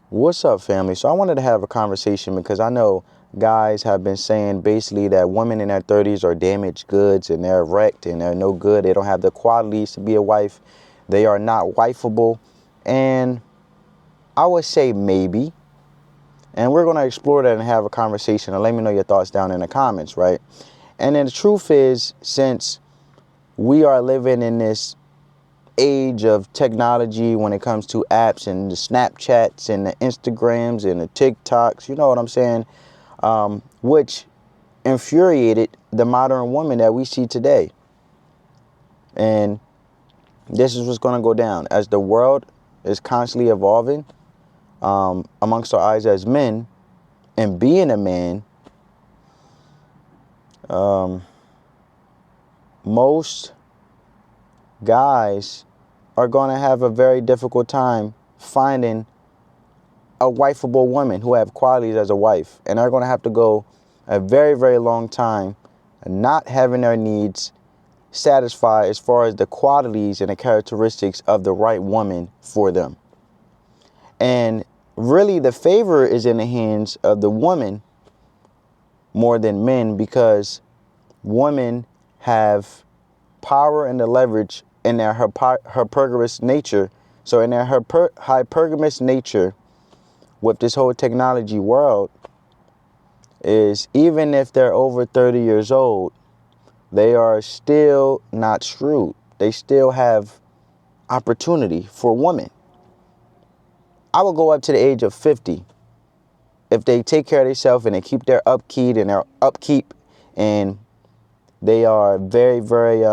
What's up, family? So I wanted to have a conversation because I know guys have been saying basically that women in their 30s are damaged goods and they're wrecked and they're no good. They don't have the qualities to be a wife. They are not wifeable. And I would say maybe. And we're going to explore that and have a conversation, and let me know your thoughts down in the comments, right? And then the truth is, since we are living in this age of technology when it comes to apps and the Snapchats and the Instagrams and the TikToks, you know what I'm saying, which infuriated the modern woman that we see today. And this is what's going to go down. As the world is constantly evolving amongst our eyes as men, and being a man, most guys are going to have a very difficult time finding a wifeable woman who have qualities as a wife, and they're going to have to go a very, very long time not having their needs satisfied as far as the qualities and the characteristics of the right woman for them. And really the favor is in the hands of the woman more than men, because women have power and the leverage in their hypergamous nature. So in their hypergamous nature with this whole technology world, is even if they're over 30 years old, they are still not screwed. They still have opportunity for women. I would go up to the age of 50 if they take care of themselves and they keep their upkeep and they are very, very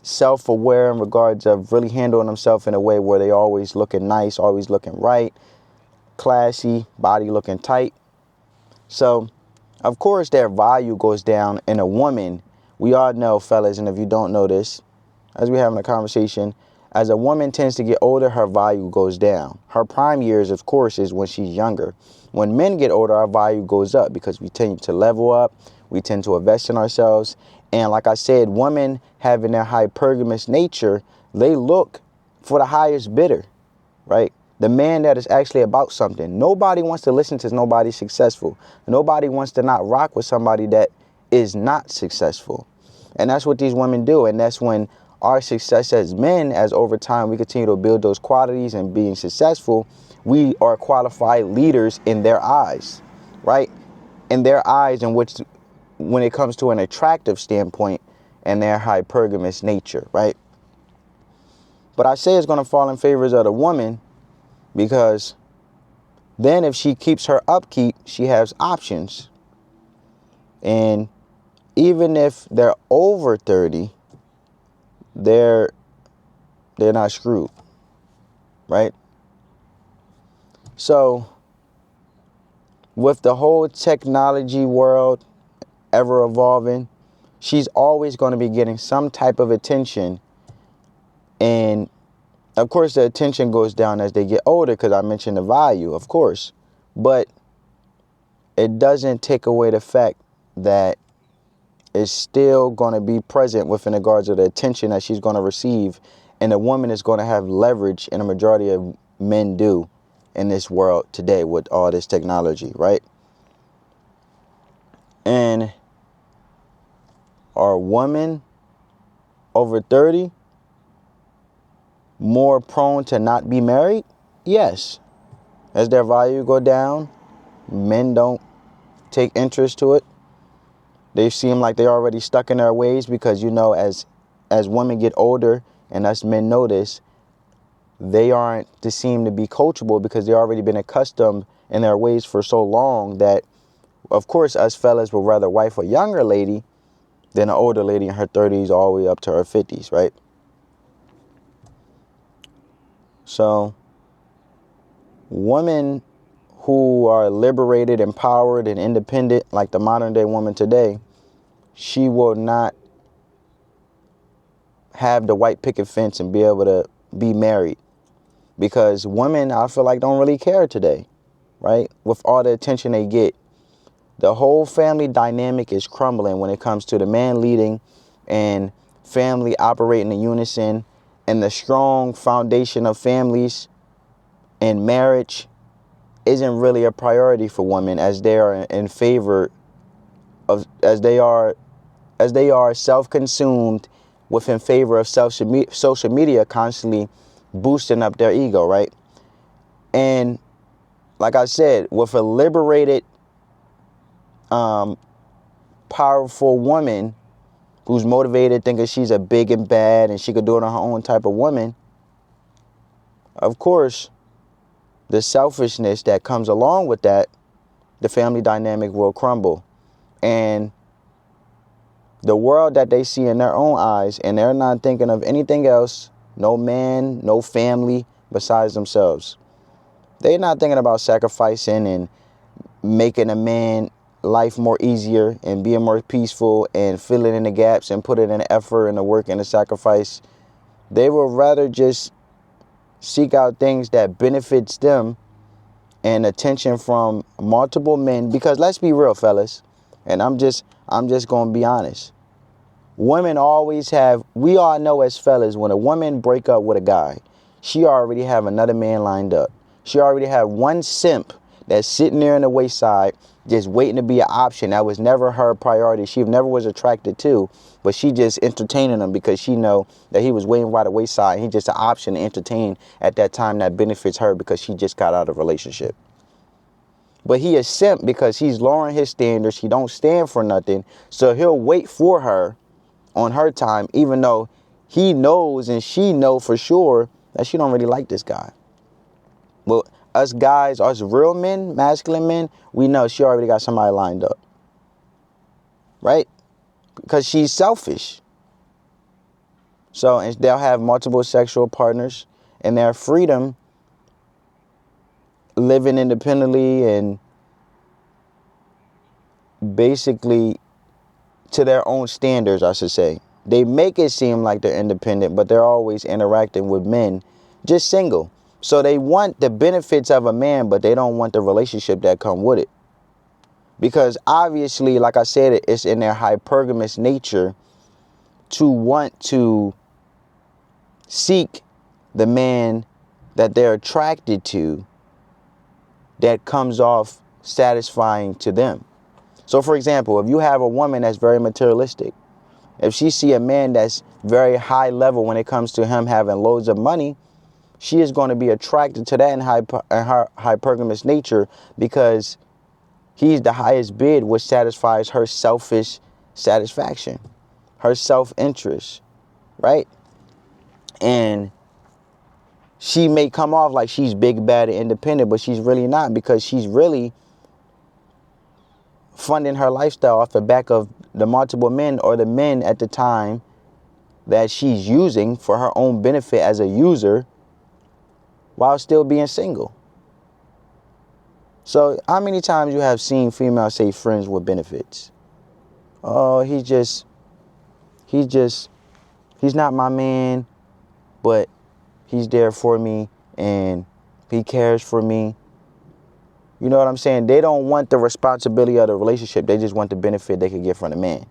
self-aware in regards of really handling themselves in a way where they always looking nice, always looking right, classy, body looking tight. So, of course, their value goes down in a woman. We all know, fellas, and if you don't know this, as we're having a conversation, as a woman tends to get older, her value goes down. Her prime years, of course, is when she's younger. When men get older, our value goes up because we tend to level up. We tend to invest in ourselves. And like I said, women having their hypergamous nature, they look for the highest bidder, right? The man that is actually about something. Nobody wants to listen to nobody successful. Nobody wants to not rock with somebody that is not successful. And that's what these women do. And that's when our success as men, as over time we continue to build those qualities and being successful, we are qualified leaders in their eyes, right? In their eyes, in which, when it comes to an attractive standpoint and their hypergamous nature, right? But I say it's going to fall in favors of the woman, because then if she keeps her upkeep, she has options. And even if they're over 30, they're not screwed, right? So with the whole technology world ever evolving, she's always going to be getting some type of attention. And of course, the attention goes down as they get older, because I mentioned the value, of course. But it doesn't take away the fact that it's still going to be present within regards to the attention that she's going to receive. And the woman is going to have leverage, and the majority of men do in this world today with all this technology, right? And are women over 30 more prone to not be married? Yes. As their value go down, men don't take interest to it. They seem like they're already stuck in their ways, because, you know, as women get older, and us men know this, they aren't to seem to be coachable, because they've already been accustomed in their ways for so long that, of course, us fellas would rather wife a younger lady than an older lady in her 30s all the way up to her 50s, right? So women who are liberated, empowered, and independent, like the modern day woman today, she will not have the white picket fence and be able to be married, because women, I feel like, don't really care today, right? With all the attention they get, the whole family dynamic is crumbling when it comes to the man leading and family operating in unison, and the strong foundation of families and marriage isn't really a priority for women, as they are in favor of, as they are self-consumed in favor of social media constantly boosting up their ego, right? And like I said, with a liberated, powerful woman who's motivated, thinking she's a big and bad and she could do it on her own type of woman, of course, the selfishness that comes along with that, the family dynamic will crumble. And the world that they see in their own eyes, and they're not thinking of anything else, no man, no family besides themselves. They're not thinking about sacrificing and making a man life more easier and being more peaceful and filling in the gaps and putting in the effort and the work and the sacrifice. They will rather just seek out things that benefits them and attention from multiple men. Because let's be real, fellas, and I'm just going to be honest. Women always have, we all know as fellas, when a woman break up with a guy, she already have another man lined up. She already have one simp that's sitting there in the wayside just waiting to be an option. That was never her priority. She never was attracted to, but she just entertaining him because she know that he was waiting by the wayside. He just an option to entertain at that time that benefits her because she just got out of a relationship. But he is simp because he's lowering his standards. He don't stand for nothing. So he'll wait for her on her time, even though he knows and she know for sure that she don't really like this guy. Well, us guys, us real men, masculine men, we know she already got somebody lined up. Right? Because she's selfish. So, and they'll have multiple sexual partners, and their freedom living independently and basically to their own standards, I should say. They make it seem like they're independent, but they're always interacting with men just single. So they want the benefits of a man, but they don't want the relationship that come with it. Because obviously, like I said, it's in their hypergamous nature to want to seek the man that they're attracted to that comes off satisfying to them. So for example, if you have a woman that's very materialistic, if she see a man that's very high level when it comes to him having loads of money, she is going to be attracted to that in her hypergamous nature because he's the highest bid, which satisfies her selfish satisfaction, her self-interest, right? And she may come off like she's big, bad, and independent, but she's really not, because she's really funding her lifestyle off the back of the multiple men or the men at the time that she's using for her own benefit as a user while still being single. So how many times you have seen females say friends with benefits? Oh, he's not my man, but he's there for me and he cares for me. You know what I'm saying? They don't want the responsibility of the relationship. They just want the benefit they could get from the man.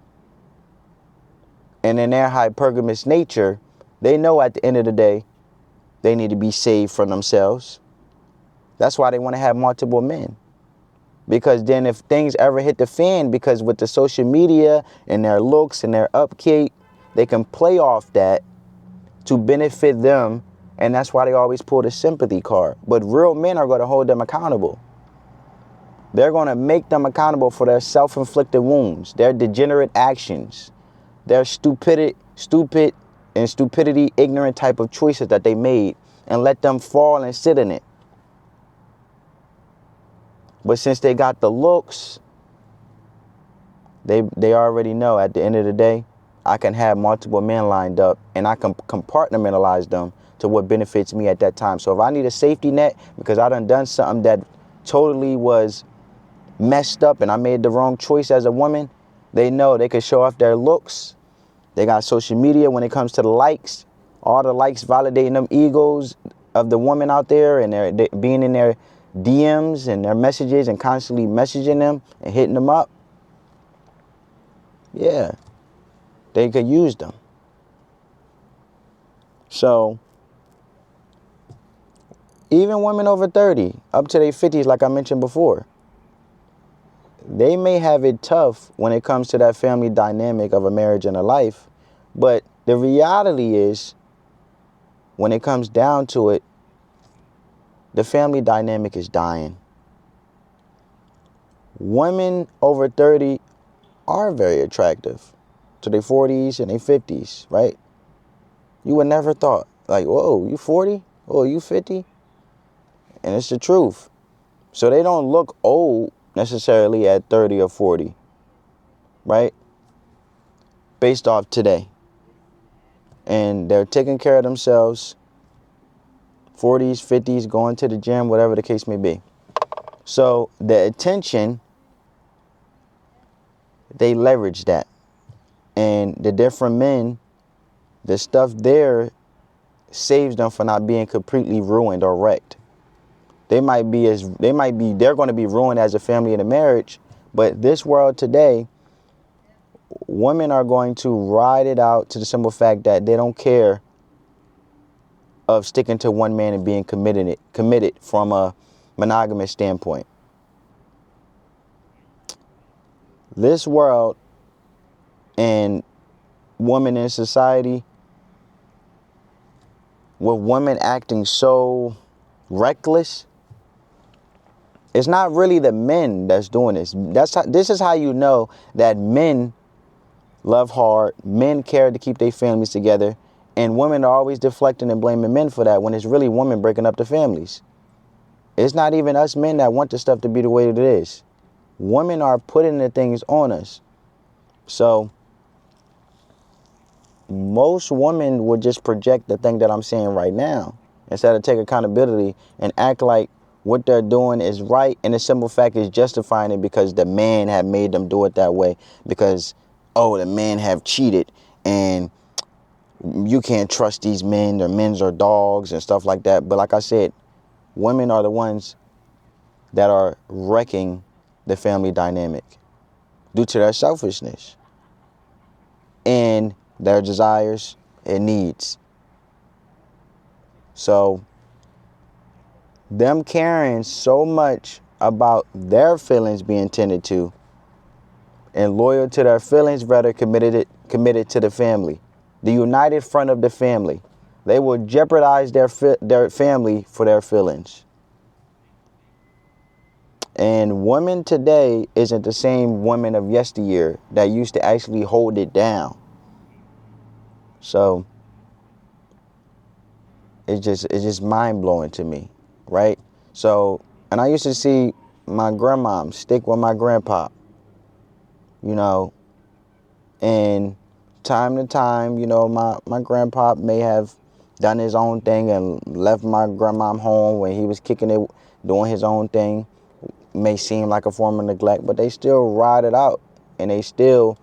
And in their hypergamous nature, they know at the end of the day, they need to be saved from themselves. That's why they want to have multiple men. Because then if things ever hit the fan, because with the social media and their looks and their upkeep, they can play off that to benefit them. And that's why they always pull the sympathy card. But real men are going to hold them accountable. They're going to make them accountable for their self-inflicted wounds, their degenerate actions, their stupid and stupidity, ignorant type of choices that they made, and let them fall and sit in it. But since they got the looks, they already know at the end of the day, I can have multiple men lined up and I can compartmentalize them to what benefits me at that time. So if I need a safety net because I done something that totally was messed up and I made the wrong choice as a woman, they know they can show off their looks. They got social media when it comes to the likes, all the likes validating them egos of the woman out there, and they're being in their DMs and their messages and constantly messaging them and hitting them up. Yeah, they could use them. So Even women over 30, up to their 50s, like I mentioned before, they may have it tough when it comes to that family dynamic of a marriage and a life. But the reality is, when it comes down to it, the family dynamic is dying. Women over 30 are very attractive to their 40s and their 50s, right? You would never thought, like, whoa, you 40? Oh, you 50? And it's the truth. So they don't look old necessarily at 30 or 40, right? Based off today. And they're taking care of themselves, 40s, 50s, going to the gym, whatever the case may be. So the attention, they leverage that. And the different men, the stuff there saves them from not being completely ruined or wrecked. They're going to be ruined as a family and a marriage, but this world today, women are going to ride it out to the simple fact that they don't care of sticking to one man and being committed from a monogamous standpoint. This world and women in society, with women acting so reckless, it's not really the men that's doing this. This is how you know that men love hard, men care to keep their families together, and women are always deflecting and blaming men for that when it's really women breaking up the families. It's not even us men that want the stuff to be the way it is. Women are putting the things on us. So most women would just project the thing that I'm saying right now instead of take accountability and act like what they're doing is right, and the simple fact is justifying it because the man have made them do it that way, because, oh, the men have cheated and you can't trust these men, their men's are dogs and stuff like that. But like I said, women are the ones that are wrecking the family dynamic due to their selfishness and their desires and needs. So them caring so much about their feelings being tended to and loyal to their feelings, rather committed to the family, the united front of the family. They will jeopardize their family for their feelings. And women today isn't the same women of yesteryear that used to actually hold it down. So it's just mind-blowing to me, right? So, and I used to see my grandmom stick with my grandpa, you know, and time to time, you know, my grandpa may have done his own thing and left my grandmom home when he was kicking it, doing his own thing. May seem like a form of neglect, but they still ride it out and they still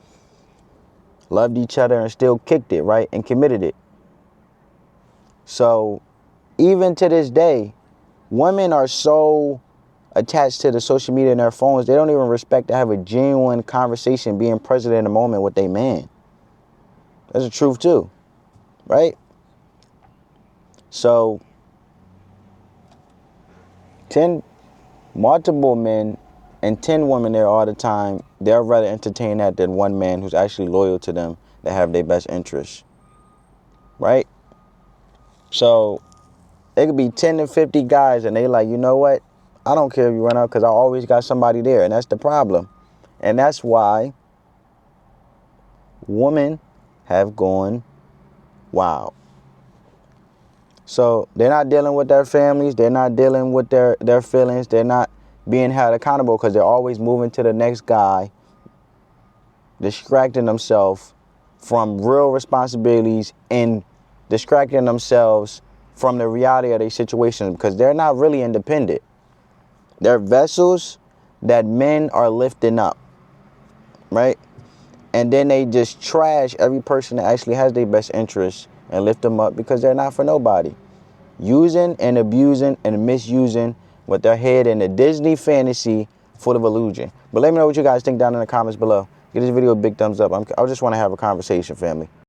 loved each other and still kicked it, right, and committed it. So even to this day, women are so attached to the social media and their phones, they don't even respect to have a genuine conversation, being present in the moment with their man. That's the truth too, right? So 10 multiple men and 10 women there all the time, they'll rather entertain that than one man who's actually loyal to them, that have their best interests, right? So it could be 10 to 50 guys and they like, you know what? I don't care if you run out because I always got somebody there. And that's the problem. And that's why women have gone wild. So they're not dealing with their families. They're not dealing with their feelings. They're not being held accountable because they're always moving to the next guy, distracting themselves from real responsibilities and distracting themselves from the reality of their situation because they're not really independent. They're vessels that men are lifting up, right? And then they just trash every person that actually has their best interests and lift them up because they're not for nobody. Using and abusing and misusing with their head in a Disney fantasy full of illusion. But let me know what you guys think down in the comments below. Give this video a big thumbs up. I just want to have a conversation, family.